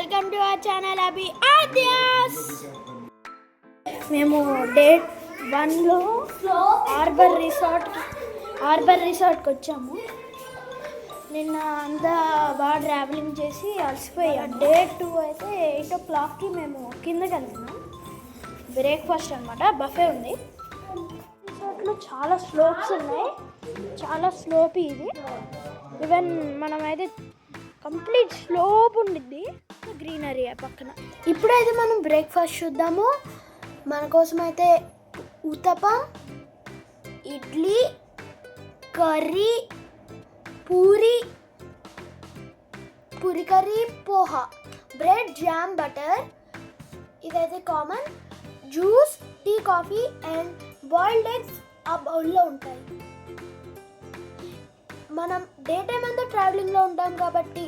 Welcome to our channel అభి ఆద్యాస్. మేము day 1లో harbour రిసార్ట్కి వచ్చాము. నిన్న అంతా బాగా ట్రావెలింగ్ చేసి అలసిపోయాం. డే 2 అయితే 8 o'clockకి మేము కిందకి వెళ్తున్నాం. బ్రేక్ఫాస్ట్ అనమాట, బఫే ఉంది. రిసార్ట్లో చాలా స్లోప్స్ ఉన్నాయి, చాలా స్లోపీ ఇది. ఈవెన్ మనమైతే కంప్లీట్ స్లోప్ ఉండిద్ది, గ్రీనరీ పక్కన. ఇప్పుడైతే మనం బ్రేక్ఫాస్ట్ చూద్దాము. మన కోసం అయితే uttapam, idli, curry, puri curry, poha, bread, jam, butter, ఇదైతే common, juice, tea, coffee and boiled eggs ఆ బౌల్లో ఉంటాయి. మనం డే టైం అంతా ట్రావెలింగ్లో ఉంటాం కాబట్టి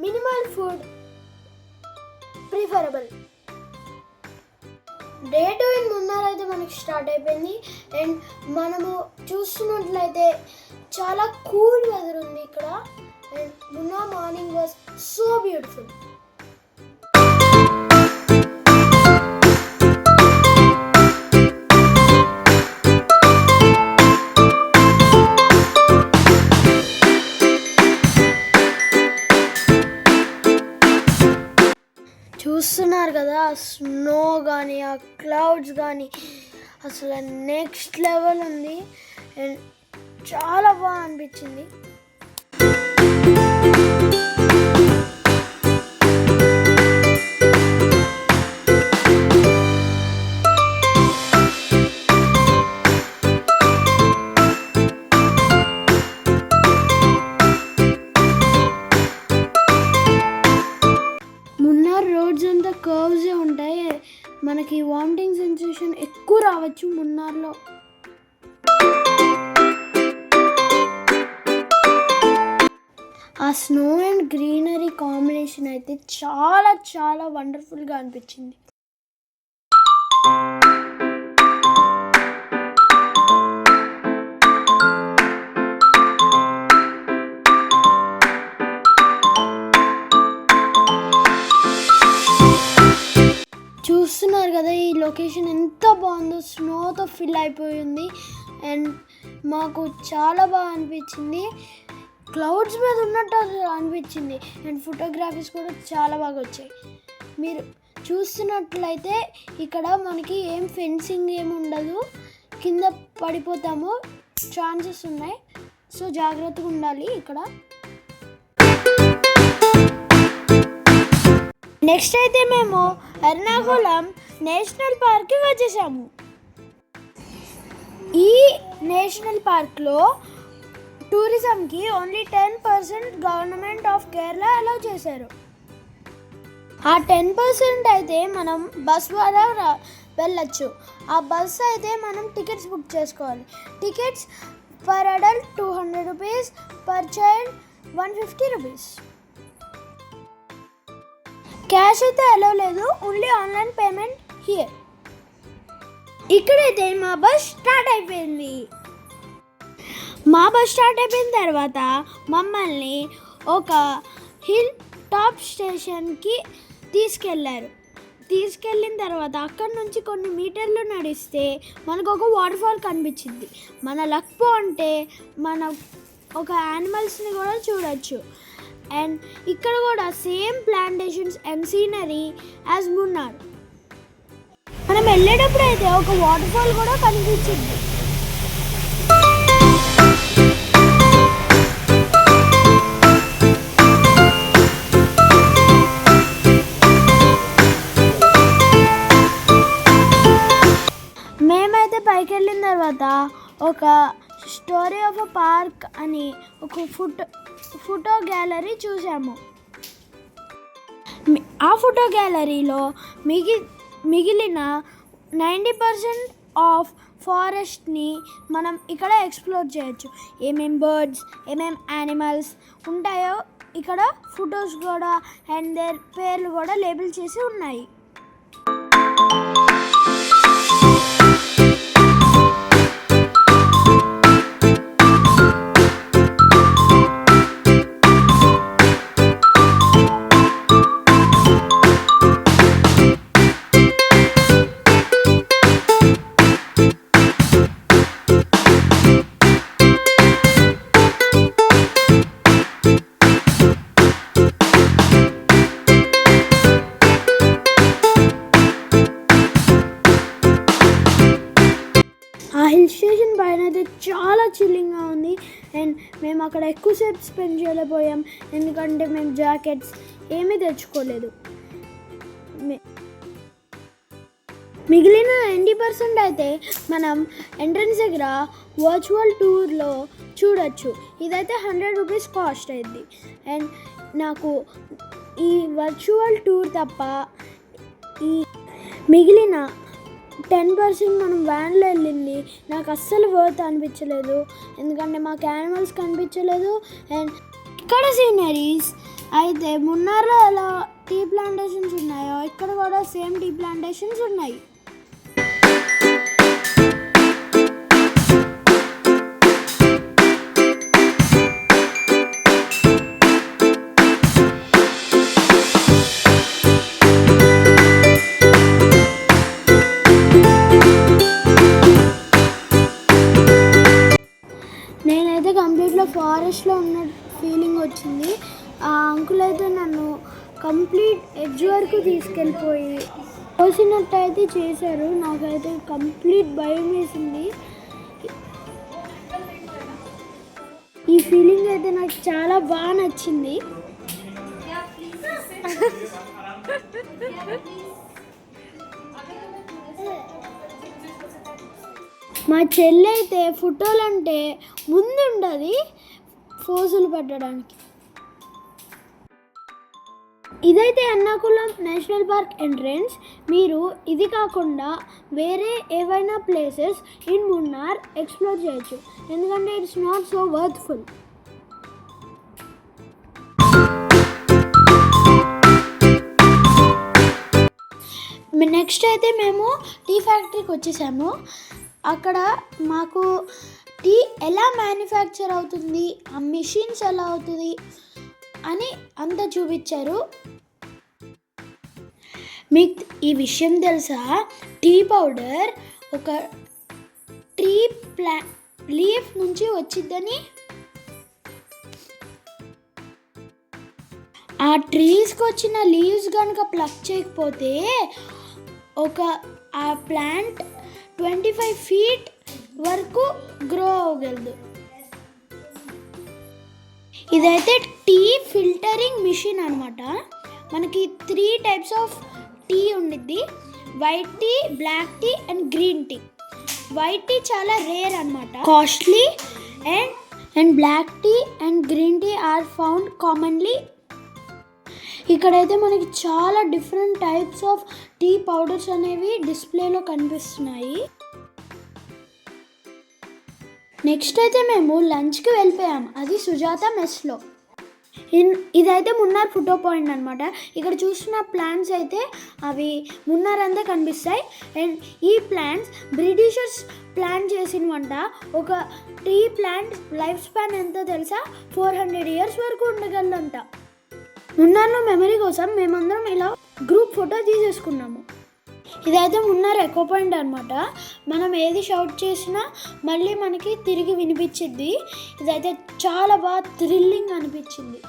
minimal food preferable. Day 2 in Munnar అయితే మనకి స్టార్ట్ అయిపోయింది. అండ్ మనము చూస్తున్నట్లయితే చాలా కూల్ వెదర్ ఉంది ఇక్కడ. And Munnar morning was so beautiful. చూస్తున్నారు కదా, స్నో కానీ ఆ క్లౌడ్స్ కానీ అసలు నెక్స్ట్ లెవెల్ ఉంది. అండ్ చాలా బాగా అనిపించింది. రోడ్స్ అంతా కర్వ్సే ఉంటాయి. మనకి వామిటింగ్ సెన్సేషన్ ఎక్కువ రావచ్చు మున్నార్లో. ఆ స్నో అండ్ గ్రీనరీ కాంబినేషన్ అయితే చాలా చాలా వండర్ఫుల్గా అనిపించింది. చూస్తున్నారు కదా, ఈ లొకేషన్ ఎంత బాగుందో, స్నోతో ఫిల్ అయిపోయింది. అండ్ మాకు చాలా బాగా అనిపించింది, క్లౌడ్స్ మీద ఉన్నట్టు అనిపించింది. అండ్ ఫోటోగ్రఫీస్ కూడా చాలా బాగా వచ్చాయి. మీరు చూస్తున్నట్లయితే ఇక్కడ మనకి ఏం ఫెన్సింగ్ ఏమి ఉండదు, కింద పడిపోతాము ఛాన్సెస్ ఉన్నాయి. సో జాగ్రత్తగా ఉండాలి ఇక్కడ. నెక్స్ట్ అయితే మేము ఎర్నాకుళం నేషనల్ పార్క్కి వచ్చేసాము. ఈ నేషనల్ పార్క్లో టూరిజంకి only 10% government of Kerala allow చేశారు. ఆ 10% అయితే మనం బస్ ద్వారా వెళ్ళచ్చు. ఆ బస్ అయితే మనం టికెట్స్ బుక్ చేసుకోవాలి. Tickets per adult 200 rupees, per child 150 rupees. Cash అయితే అలౌ లేదు, ఓన్లీ ఆన్లైన్ పేమెంట్ హియర్. ఇక్కడైతే మా బస్ స్టార్ట్ అయిపోయింది. తర్వాత మమ్మల్ని ఒక హిల్ టాప్ స్టేషన్కి తీసుకెళ్ళిన తర్వాత అక్కడ నుంచి కొన్ని మీటర్లు నడిస్తే మనకు ఒక వాటర్ ఫాల్ కనిపించింది. మన లక్ బాగుంటే మనం ఒక యానిమల్స్ని కూడా చూడొచ్చు. అండ్ ఇక్కడ కూడా same plantations and scenery as Munnar. మనం వెళ్ళేటప్పుడు అయితే ఒక వాటర్ ఫాల్ కూడా కనిపించింది. మేమైతే పైకి వెళ్ళిన తర్వాత ఒక స్టోరీ ఆఫ్ అ పార్క్ అని ఒక ఫోటో గ్యాలరీ చూసాము. ఆ ఫోటో గ్యాలరీలో మిగిలిన 90% ఆఫ్ ఫారెస్ట్ని మనం ఇక్కడ ఎక్స్ప్లోర్ చేయొచ్చు. ఏమేం బర్డ్స్, ఏమేం యానిమల్స్ ఉంటాయో ఇక్కడ ఫొటోస్ కూడా అండ్ దేర్ పేర్లు కూడా లేబుల్ చేసి ఉన్నాయి. అండ్ మేము అక్కడ ఎక్కువసేపు స్పెండ్ చేయలేకపోయాం, ఎందుకంటే మేము జాకెట్స్ ఏమీ తెచ్చుకోలేదు. మిగిలిన 90% అయితే మనం ఎంట్రన్స్ దగ్గర వర్చువల్ టూర్లో చూడొచ్చు. ఇదైతే 100 రూపీస్ కాస్ట్ అయింది. అండ్ నాకు ఈ వర్చువల్ టూర్ తప్ప ఈ మిగిలిన 10% మనం వ్యాన్లో వెళ్ళింది నాకు అస్సలు వర్త్ అనిపించలేదు, ఎందుకంటే మాకు యానిమల్స్ కనిపించలేదు. అండ్ ఇక్కడ సీనరీస్ అయితే మున్నార్లో ఎలా టీ ప్లాంటేషన్స్ ఉన్నాయో ఇక్కడ కూడా సేమ్ టీ ప్లాంటేషన్స్ ఉన్నాయి. నేనైతే కంప్లీట్గా ఫారెస్ట్లో ఉన్న ఫీలింగ్ వచ్చింది. ఆ అంకుల్ అయితే నన్ను కంప్లీట్ ఎడ్జ్ వరకు తీసుకెళ్ళిపోయి కోసినట్టు అయితే చేశారు. నాకైతే కంప్లీట్ భయం వేసింది. ఈ ఫీలింగ్ అయితే నాకు చాలా బాగా నచ్చింది. మా చెల్లి అయితే ఫోటోలంటే ముందుండదు ఫోజులు పెట్టడానికి. ఇదైతే ఎర్నాకుళం నేషనల్ పార్క్ ఎంట్రన్స్. మీరు ఇది కాకుండా వేరే ఏవైనా ప్లేసెస్ ఇన్ మున్నార్ ఎక్స్ప్లోర్ చేయొచ్చు, ఎందుకంటే it's not so worthful. Next అయితే మేము టీ ఫ్యాక్టరీకి వచ్చేసాము. అక్కడ మాకు టీ ఎలా మ్యానుఫ్యాక్చర్ అవుతుంది, ఆ మిషన్స్ ఎలా అవుతుంది అని అంతా చూపించారు. మీకు ఈ విషయం తెలుసా, టీ పౌడర్ ఒక ట్రీ లీఫ్ నుంచి వచ్చిద్దని. ఆ ట్రీస్కి వచ్చిన లీవ్స్ కనుక ప్లక్ చేయకపోతే ఆ ప్లాంట్ 25 feet వరకు గ్రో అవ్వగలదు. ఇదైతే టీ ఫిల్టరింగ్ మిషన్ అనమాట. మనకి 3 types ఆఫ్ టీ ఉండిద్ది, white tea, black tea and green tea. White tea చాలా రేర్ అనమాట, costly, and black tea and green tea are found commonly. ఇక్కడైతే మనకి చాలా different types of tea powders అనేవి డిస్ప్లేలో కనిపిస్తున్నాయి. నెక్స్ట్ అయితే మేము లంచ్కి వెళ్ళిపోయాము, అది సుజాత మెస్లో. ఇదైతే మున్నార్ ఫోటో పాయింట్ అనమాట. ఇక్కడ చూసిన ప్లాంట్స్ అయితే అవి మున్నార్ అంతా కనిపిస్తాయి. అండ్ ఈ ప్లాంట్స్ బ్రిటిషర్స్ ప్లాంట్ చేసినవంట. ఒక టీ ప్లాంట్ లైఫ్ స్పాన్ ఎంతో తెలుసా, 400 years వరకు ఉండగలదంట. మున్నార్లో మెమరీ కోసం మేమందరం ఇలా గ్రూప్ ఫోటో తీసేసుకున్నాము. ఇదైతే మున్నార్ ఎకో పాయింట్ అనమాట. మనం ఏది షౌట్ చేసినా మళ్ళీ మనకి తిరిగి వినిపించింది. ఇదైతే చాలా బాగా థ్రిల్లింగ్ అనిపించింది.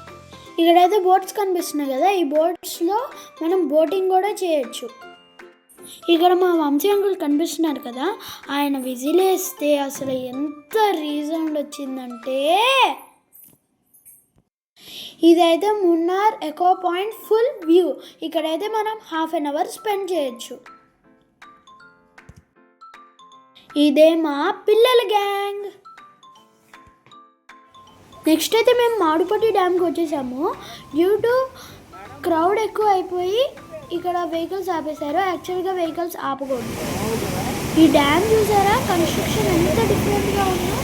ఇక్కడైతే బోట్స్ కనిపిస్తున్నాయి కదా, ఈ బోట్స్లో మనం బోటింగ్ కూడా చేయొచ్చు. ఇక్కడ మా వంశీ అంకుల్ కనిపిస్తున్నారు కదా, ఆయన విజిలేస్తే అసలు ఎంత రీజౌండ్ వచ్చిందంటే. ఇదైతే Munnar echo point full view. ఇక్కడైతే మనం 1/2 hour స్పెండ్ చేయొచ్చు. ఇదే మా పిల్లల గ్యాంగ్. నెక్స్ట్ అయితే మేము మాడుపట్టి డ్యామ్కి వచ్చేసాము. డ్యూ టు క్రౌడ్ ఎక్కువ అయిపోయి ఇక్కడ వెహికల్స్ ఆపేశారు. యాక్చువల్గా వెహికల్స్ ఆపకూడదు. ఈ డ్యామ్ చూసారా, కన్స్ట్రక్షన్ ఎంత డిఫరెంట్గా ఉందో.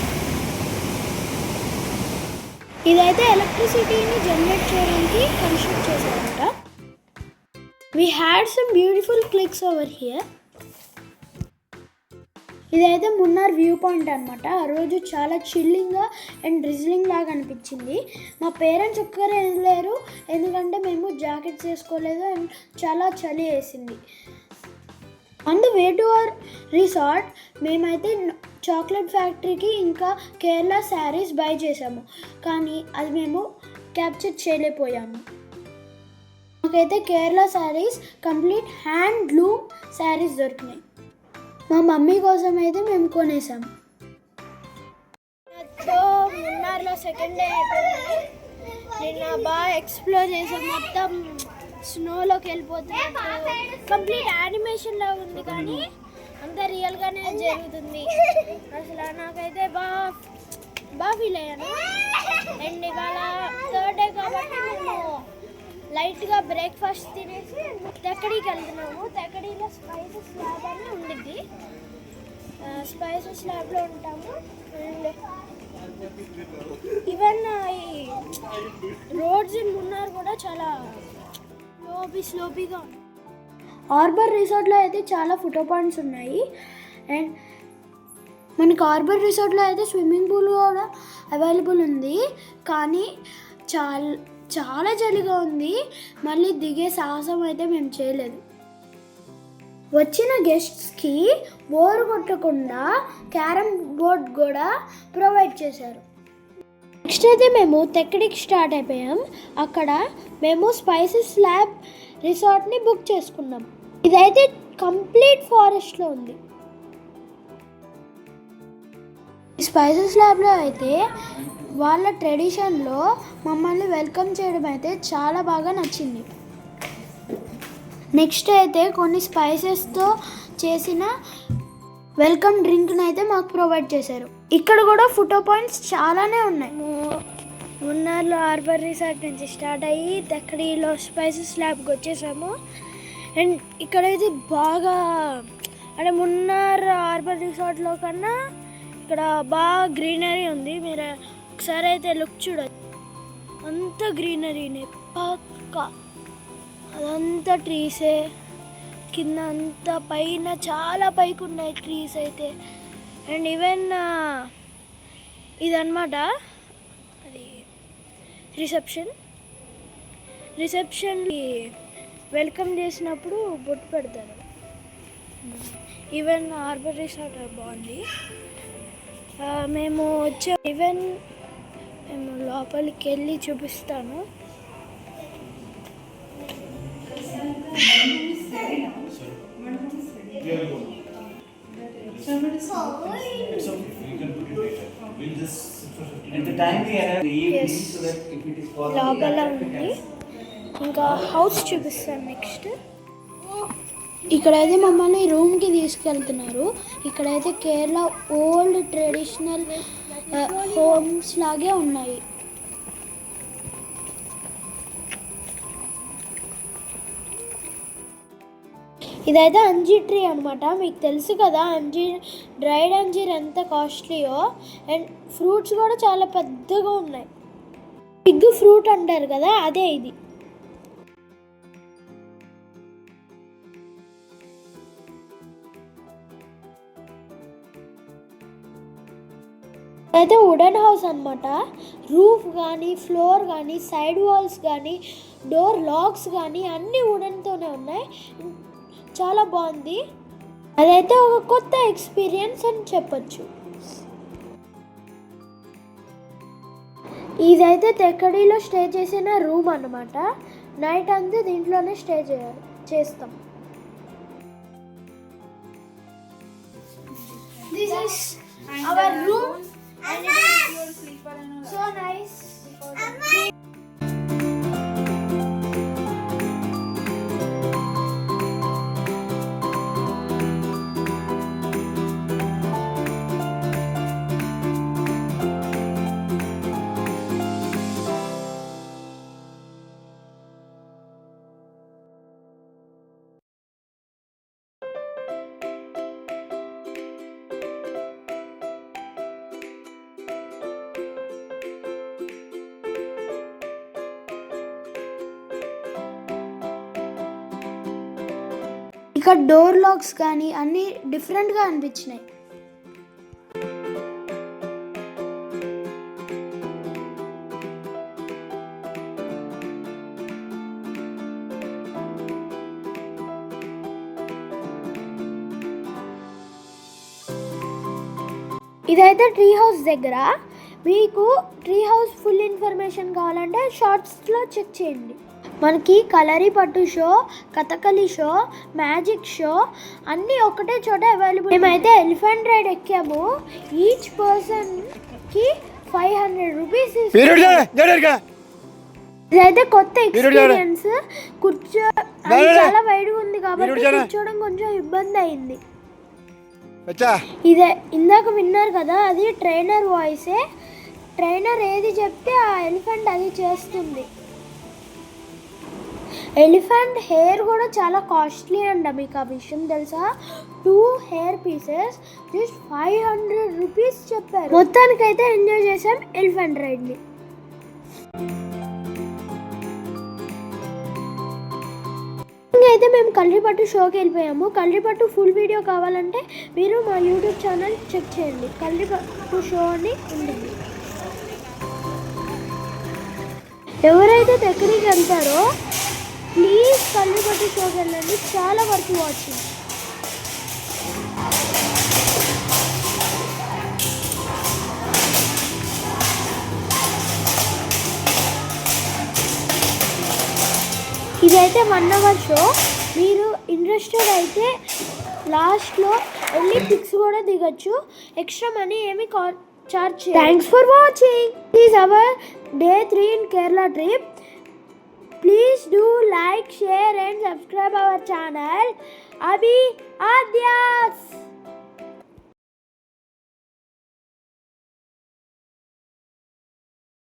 ఇదైతే ఎలక్ట్రిసిటీని జనరేట్ చేయడానికి కన్స్ట్రక్ట్ చేశారట. We had some beautiful clicks over here. ఇదైతే మున్నార్ వ్యూ పాయింట్ అనమాట. ఆ రోజు చాలా చిల్లింగ్గా అండ్ డ్రిజ్లింగ్ లాగా అనిపించింది. మా పేరెంట్స్ ఒక్కరే లేరు, ఎందుకంటే మేము జాకెట్స్ వేసుకోలేదు అండ్ చాలా చలి వేసింది. On the way to our resort మేమైతే చాక్లెట్ ఫ్యాక్టరీకి ఇంకా కేరళ శారీస్ బై చేసాము, కానీ అది మేము క్యాప్చర్ చేయలేకపోయాము. మాకైతే కేరళ శారీస్ కంప్లీట్ హ్యాండ్లూమ్ శారీస్ దొరికినాయి. మా మమ్మీ కోసం అయితే మేము కొనేసాము. మున్నార్లో సెకండ్ డే అయిపోయింది. నిన్న బాగా ఎక్స్ప్లోర్ చేసాం, మొత్తం స్నోలోకి వెళ్ళిపోతుంది. కంప్లీట్ యానిమేషన్ లాగా ఉంది కానీ అంత రియల్గానే జరుగుతుంది. అసలు నాకైతే బాగా ఫీల్ అయ్యాను. అండ్ ఇవాళ థర్డ్ డే కాబట్టి మేము లైట్గా బ్రేక్ఫాస్ట్ తినేసి తెక్కడికి వెళ్తున్నాము. తెక్కడిలో స్పైసెస్ ల్యాబ్ అని ఉండిద్ది. స్పైసెస్ ల్యాబ్లో ఉంటాము. అండ్ ఈవెన్ ఈ రోడ్స్ ఇన్ మున్నార్ కూడా చాలా స్లోపీగా ఉంది. హార్బర్ రిసార్ట్లో అయితే చాలా ఫోటో పాయింట్స్ ఉన్నాయి. అండ్ మనకి హార్బర్ రిసార్ట్లో అయితే స్విమ్మింగ్ పూల్ కూడా అవైలబుల్ ఉంది. కానీ చాలా చలిగా ఉంది. మళ్ళీ దిగే సాహసం అయితే మేము చేయలేదు. వచ్చిన గెస్ట్స్కి బోర్ కొట్టకుండా క్యారమ్ బోర్డ్ కూడా ప్రొవైడ్ చేశారు. నెక్స్ట్ అయితే మేము తెక్కడికి స్టార్ట్ అయిపోయాం. అక్కడ మేము స్పైసెస్ ల్యాబ్ రిసార్ట్ని బుక్ చేసుకున్నాం. ఇదైతే కంప్లీట్ ఫారెస్ట్లో ఉంది. స్పైసెస్ ల్యాబ్లో అయితే వాళ్ళ ట్రెడిషన్లో మమ్మల్ని వెల్కమ్ చేయడం అయితే చాలా బాగా నచ్చింది. నెక్స్ట్ అయితే కొన్ని స్పైసెస్తో చేసిన వెల్కమ్ డ్రింక్ని అయితే మాకు ప్రొవైడ్ చేశారు. ఇక్కడ కూడా ఫోటో పాయింట్స్ చాలానే ఉన్నాయి. మున్నార్లో హార్బర్ రిసార్ట్ నుంచి స్టార్ట్ అయ్యి తెక్కడిలో స్పైసెస్ ల్యాబ్కి వచ్చేసాము. అండ్ ఇక్కడైతే బాగా అంటే మున్నార్ హార్బర్ రిసార్ట్లో కన్నా ఇక్కడ బాగా గ్రీనరీ ఉంది. మీరు ఒకసారి అయితే లుక్ చూడొచ్చు. అంత గ్రీనరీనే పక్కా, అదంతా ట్రీసే. కింద అంతా పైన చాలా పైకి ఉన్నాయి ట్రీస్ అయితే. అండ్ ఈవెన్ ఇదన్నమాట అది రిసెప్షన్కి వెల్కమ్ చేసినప్పుడు బొట్టు పెడతారు. ఈవెన్ హార్బర్ రిసార్ట్ బాగుంది. మేము మేము లోపలికి వెళ్ళి చూపిస్తాను. లోపల ఉంది. ఇంకా హౌస్ చూపిస్తాను నెక్స్ట్. ఇక్కడైతే మమ్మల్ని రూమ్కి తీసుకెళ్తున్నారు. ఇక్కడైతే కేరళ ఓల్డ్ ట్రెడిషనల్ హోమ్స్ లాగే ఉన్నాయి. ఇదైతే అంజీర్ ట్రీ అనమాట. మీకు తెలుసు కదా డ్రైడ్ అంజీర్ ఎంత కాస్ట్లీయో. అండ్ ఫ్రూట్స్ కూడా చాలా పెద్దగా ఉన్నాయి. బిగ్ ఫ్రూట్ అంటారు కదా, అదే ఇది. అయితే వుడెన్ హౌస్ అనమాట. రూఫ్ కానీ, ఫ్లోర్ కానీ, సైడ్ వాల్స్ కానీ, డోర్ లాక్స్ కానీ అన్నీ వుడెన్తోనే ఉన్నాయి. చాలా బాగుంది. అదైతే ఒక కొత్త ఎక్స్పీరియన్స్ అని చెప్పచ్చు. ఇదైతే తెక్కడిలో స్టే చేసిన రూమ్ అన్నమాట. నైట్ అంతా దీంట్లోనే స్టే చేస్తాం. This is our room and it is so nice. ఇక్కడ డోర్ లాక్స్ కానీ అన్నీ డిఫరెంట్గా అనిపించినాయి. ఇదైతే ట్రీ హౌస్ దగ్గర. మీకు ట్రీ హౌస్ ఫుల్ ఇన్ఫర్మేషన్ కావాలంటే షార్ట్స్లో చెక్ చేయండి. మనకి కలరీ పట్టు show, Kathakali show, magic show అన్నీ ఒకటే చోట అవైలబుల్. మేమైతే ఎలిఫెంట్ రైడ్ ఎక్కాము. ఈచ్ పర్సన్కి 500 రూపీస్. ఇదైతే కొత్త ఎక్స్పీరియన్స్. చాలా వైడ్గా ఉంది కాబట్టి కూర్చోవడం కొంచెం ఇబ్బంది అయింది. ఇదే ఇందాక విన్నారు కదా, అది ట్రైనర్ వాయిసే. ట్రైనర్ ఏది చెప్తే ఆ ఎలిఫెంట్ అది చేస్తుంది. ఎలిఫెంట్ హెయిర్ కూడా చాలా కాస్ట్లీ అంట, మీకు ఆ విషయం తెలుసా? 2 హెయిర్ పీసెస్ జస్ట్ 500 రూపీస్ చెప్పారు. మొత్తానికైతే ఎంజాయ్ చేసాం ఎలిఫెంట్ రైడ్ని. అయితే మేము కల్రిపట్టు షోకి వెళ్ళిపోయాము. కల్రిపట్టు ఫుల్ వీడియో కావాలంటే మీరు మా యూట్యూబ్ ఛానల్ చెక్ చేయండి, కల్రిపట్టు షో అని ఉంటుంది. ఎవరైతే దగ్గరికి వెళ్తారో ప్లీజ్ కల్రిపట్టు షోకి వెళ్ళండి, చాలా వరకు వాచింగ్. ఇదైతే 1 అవర్ షో. మీరు ఇంట్రెస్టెడ్ అయితే లాస్ట్లో వెళ్ళి పిక్స్ కూడా దిగచ్చు. ఎక్స్ట్రా మనీ ఏమి చార్జ్ చేయాలి. Thanks for watching. Is our Day 3 in Kerala trip. Please do like, share and subscribe our channel. Abhi Adyas.